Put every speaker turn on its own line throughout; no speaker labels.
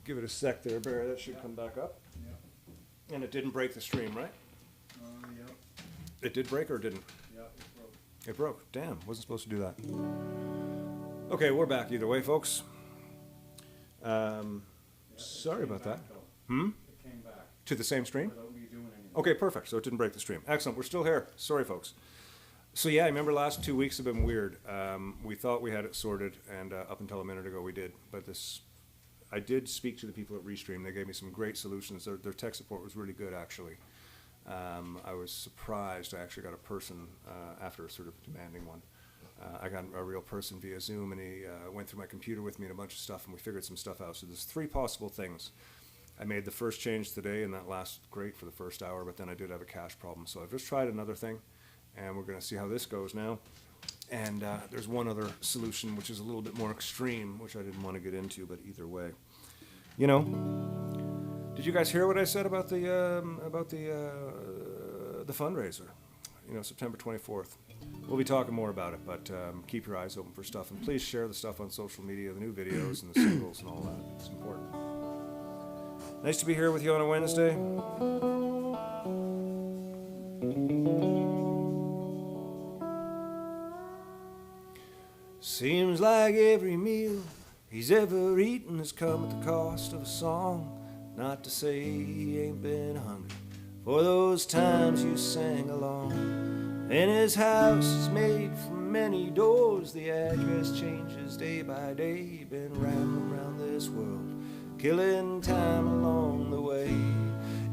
Give it a sec there, Barry. That should come back up.
Yeah.
And it didn't break the stream, right?
Yeah.
It did break or didn't?
Yeah, it broke.
It broke. Damn, wasn't supposed to do that. Okay, we're back either way, folks. Sorry about that.
It came back
To the same stream?
without me doing anything.
Okay, perfect. So it didn't break the stream. Excellent. We're still here. Sorry, folks. So yeah, I remember last 2 weeks have been weird. We thought we had it sorted, and up until a minute ago we did. But I did speak to the people at Restream. They gave me some great solutions. Their tech support was really good, actually. I was surprised. I actually got a person after sort of demanding one. I got a real person via Zoom, and he went through my computer with me and a bunch of stuff, and we figured some stuff out. So there's 3 possible things. I made the first change today, and that lasted great for the first hour, but then I did have a cache problem. So I've just tried another thing, and we're going to see how this goes now. And there's one other solution, which is a little bit more extreme, which I didn't want to get into, but either way. You know, did you guys hear what I said about the fundraiser? You know, September 24th. We'll be talking more about it, but keep your eyes open for stuff, and please share the stuff on social media, the new videos and the singles and all that. It's important. Nice to be here with you on a Wednesday. Seems like every meal he's ever eaten has come at the cost of a song. Not to say he ain't been hungry for those times you sang along. And his house is made from many doors. The address changes day by day. Been rambling around this world, killing time along the way.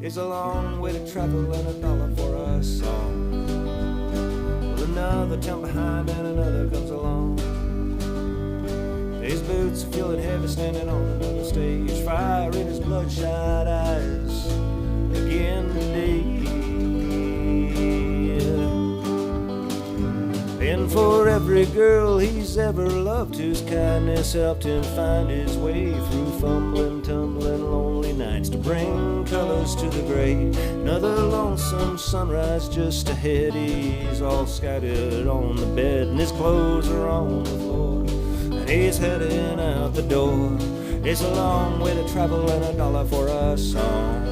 It's a long way to travel and $1 for a song. Well, another town behind and another comes along. His boots are feeling heavy standing on another stage. Fire in his bloodshot eyes again today. And for every girl he's ever loved, whose kindness helped him find his way through fumbling, tumbling, lonely nights to bring colors to the gray. Another lonesome sunrise just ahead. He's all scattered on the bed, and his clothes are on the floor, and he's heading out the door. It's a long way to travel and $1 for a song.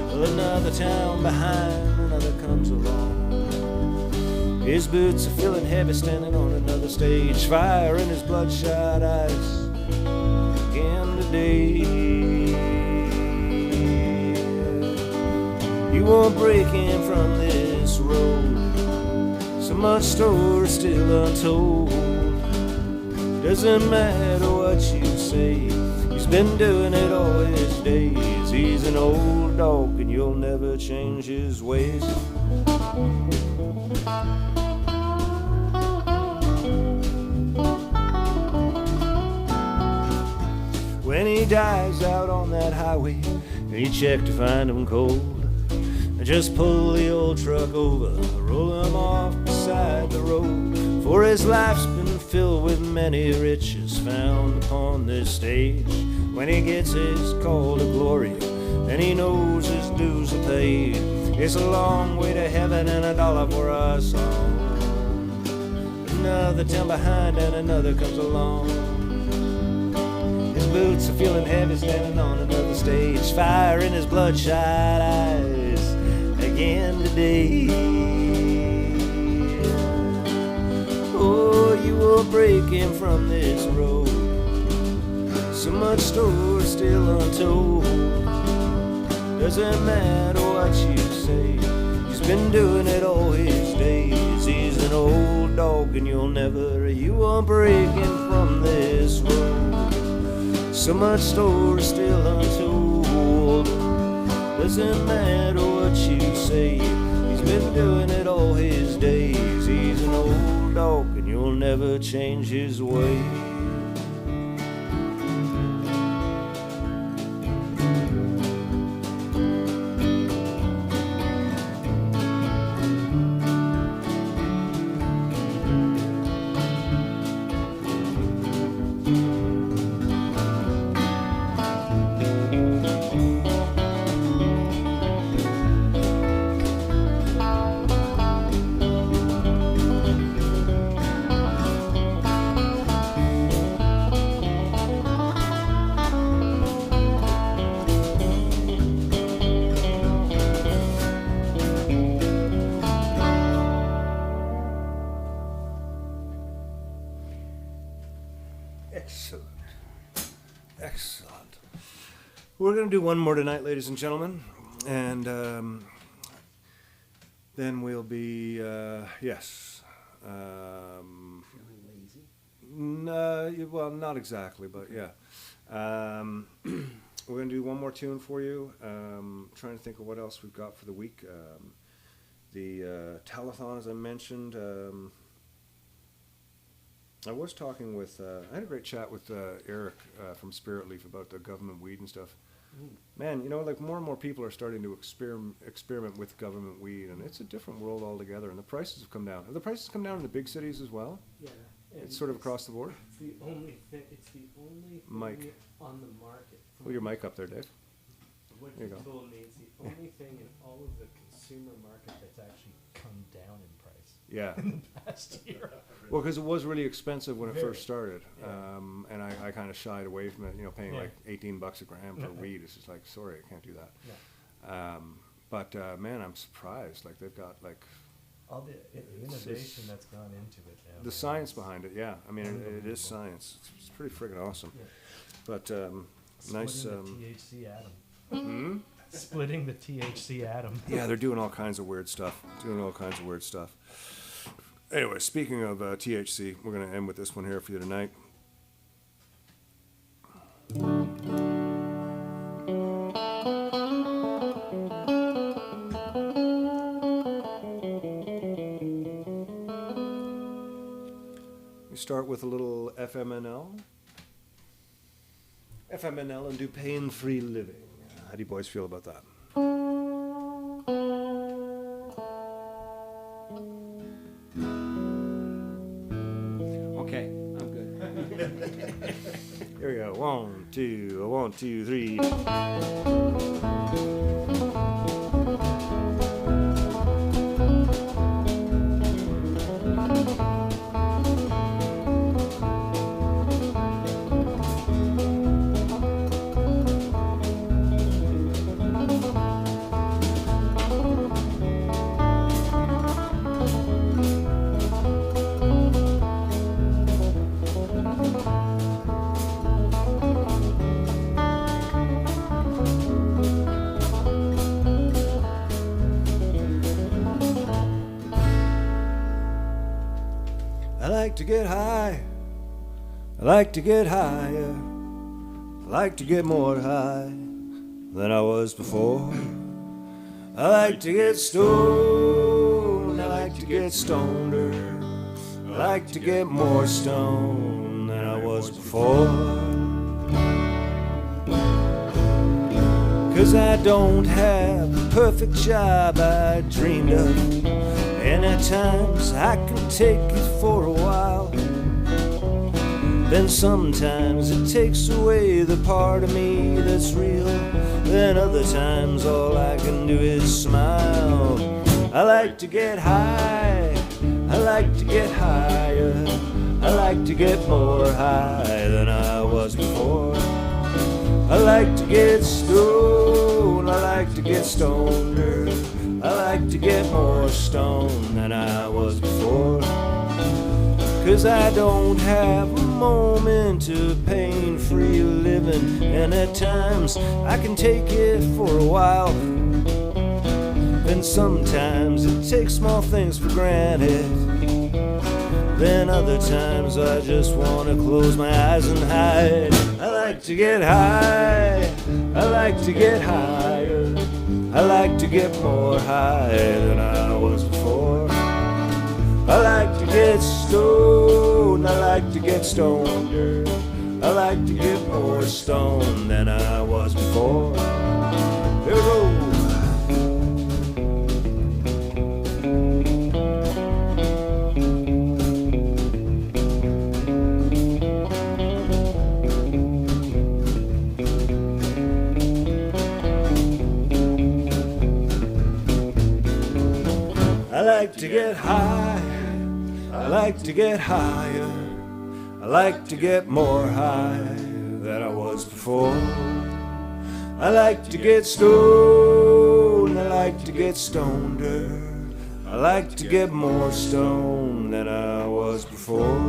Well, another town behind, another comes along. His boots are feeling heavy standing on another stage. Fire in his bloodshot eyes again today. You won't break in from this road. So much story still untold. Doesn't matter what you say, he's been doing it all his days. He's an old dog and you'll never change his ways. When he dies out on that highway, he checked to find him cold. Just pull the old truck over, roll him off beside the road. For his life's been filled with many riches found upon this stage. When he gets his call to glory, and he knows his dues are paid, it's a long way to heaven and $1 for a song. Another town behind and another comes along. His boots are feeling heavy standing on another stage. Fire in his bloodshot eyes again today. Oh, you will break him from this road. So much story still untold. Doesn't matter what you say, he's been doing it all his days. He's an old dog and you won't break him from this road. So much story still untold. Doesn't matter what you say, he's been doing it all his days. He's an old dog and you'll never change his way. Excellent. Excellent. We're going to do one more tonight, ladies and gentlemen. And then we'll be, yes.
Feeling lazy?
No, well, not exactly, but yeah. We're going to do one more tune for you. Trying to think of what else we've got for the week. The telethon, as I mentioned. I was talking with, I had a great chat with Eric from Spirit Leaf about the government weed and stuff. Man, you know, like more and more people are starting to experiment with government weed, and it's a different world altogether, and the prices have come down. Have the prices come down in the big cities as well?
Yeah.
It's sort of across the board?
It's the only thing,
Mic.
on the market.
Pull your mic up there, Dave.
What
There
you
you go.
told me, it's the only thing in all of the consumer market that's actually come down in price
Yeah.
in the past year.
Well, because it was really expensive when it
Very.
first started,
Yeah.
and I kind of shied away from it. You know, paying
Yeah.
like $18 a gram for
Yeah.
weed. It's just like, sorry, I can't do that.
Yeah.
But man, I'm surprised. Like they've got like
All the innovation that's gone into it now.
the science behind it. Yeah, I mean it is science. It's pretty friggin' awesome.
Yeah.
But nice.
Splitting the THC atom.
Hmm?
Splitting the THC atom.
Yeah, they're doing all kinds of weird stuff. Anyway, speaking of THC, we're going to end with this one here for you tonight. We start with a little FMNL. FMNL and do pain-free living. How do you boys feel about that?
Okay, I'm good.
Here we go. 1, 2, 1, 2, 3. I like to get high. I like to get higher. I like to get more high than I was before. I like to get stoned. I like to get stoneder. I like to get more stoned than I was before. 'Cause I don't have the perfect job I dreamed of. And at times I can take it for a while. Then sometimes it takes away the part of me that's real. Then other times all I can do is smile. I like to get high. I like to get higher. I like to get more high than I was before. I like to get stoned. I like to get stoneder. I like to get more stoned than I was before. 'Cause I don't have a moment of pain-free living. And at times I can take it for a while. Then sometimes it takes small things for granted. Then other times I just want to close my eyes and hide. I like to get high. I like to get higher. I like to get more high than I was before. I like to get stoned. I like to get stoneder. I like to get more stoned than I was before. Here we go. I like to get high. I like to get higher. I like to get more high than I was before. I like to get stoned. I like to get stoneder. I like to get more stoned than I was before.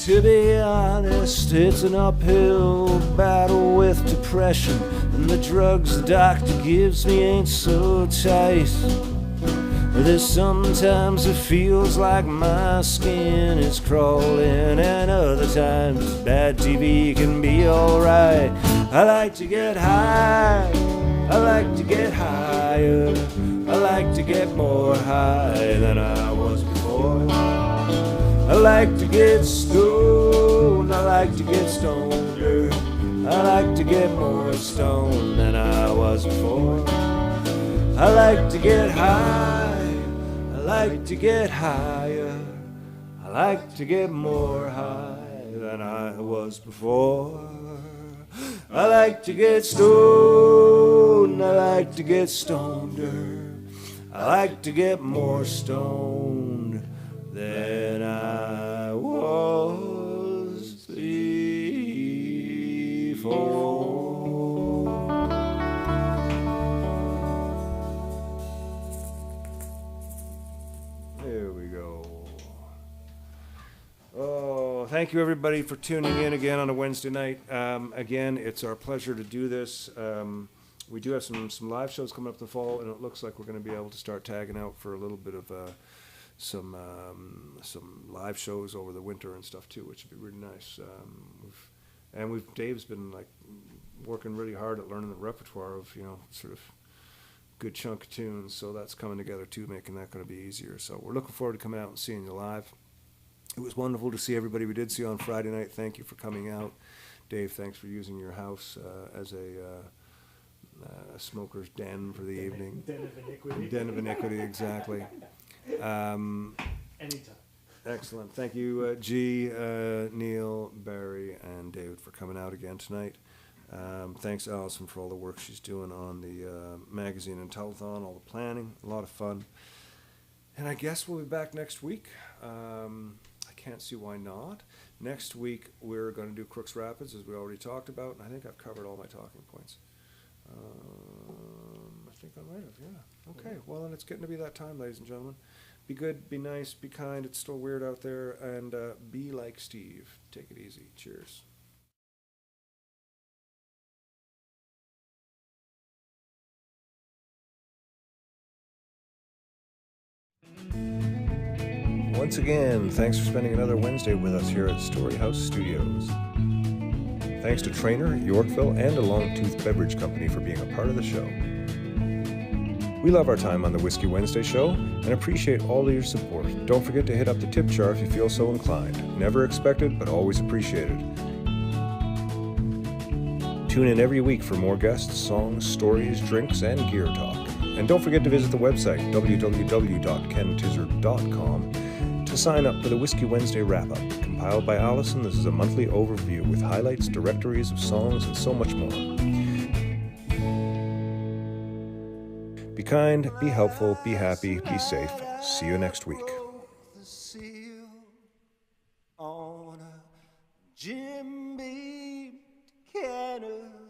To be honest, it's an uphill battle with depression, and the drugs the doctor gives me ain't so tight. There's sometimes it feels like my skin is crawling, and other times bad TV can be alright. I like to get high, I like to get higher, I like to get more high than I was before. I like to get stoned, I like to get stoneder, I like to get more stoned than I was before. I like to get high, I like to get higher, I like to get more high than I was before. I like to get stoned, I like to get stoneder, I like to get more stoned than I was before. There we go. Oh, thank you everybody for tuning in again on a Wednesday night. Again, it's our pleasure to do this. We do have some live shows coming up in the fall, and it looks like we're going to be able to start tagging out for a little bit of some live shows over the winter and stuff too, which would be really nice. Dave's been like working really hard at learning the repertoire of, you know, sort of good chunk of tunes, so that's coming together too, making that going to be easier. So we're looking forward to coming out and seeing you live. It was wonderful to see everybody we did see on Friday night. Thank you for coming out. Dave, thanks for using your house as a smoker's den for the evening.
Den of iniquity.
Den of iniquity, exactly.
Anytime.
Excellent. Thank you, G, Neil, Barry, and David for coming out again tonight. Thanks, Allison, for all the work she's doing on the magazine and telethon, all the planning. A lot of fun. And I guess we'll be back next week. I can't see why not. Next week, we're going to do Crooks Rapids, as we already talked about, and I think I've covered all my talking points. I think I might have, yeah. Okay, well, then it's getting to be that time, ladies and gentlemen. Be good, be nice, be kind. It's still weird out there, and be like Steve. Take it easy. Cheers. Once again, thanks for spending another Wednesday with us here at Storyhouse Studios. Thanks to Trainer, Yorkville, and the Longtooth Beverage Company for being a part of the show. We love our time on the Whiskey Wednesday show and appreciate all of your support. Don't forget to hit up the tip jar if you feel so inclined. Never expected, but always appreciated. Tune in every week for more guests, songs, stories, drinks, and gear talk. And don't forget to visit the website, www.kentizzard.com, to sign up for the Whiskey Wednesday wrap-up. Compiled by Allison, this is a monthly overview with highlights, directories of songs, and so much more. Be kind, be helpful, be happy, be safe. See you next week. On a Jim Beam cannon.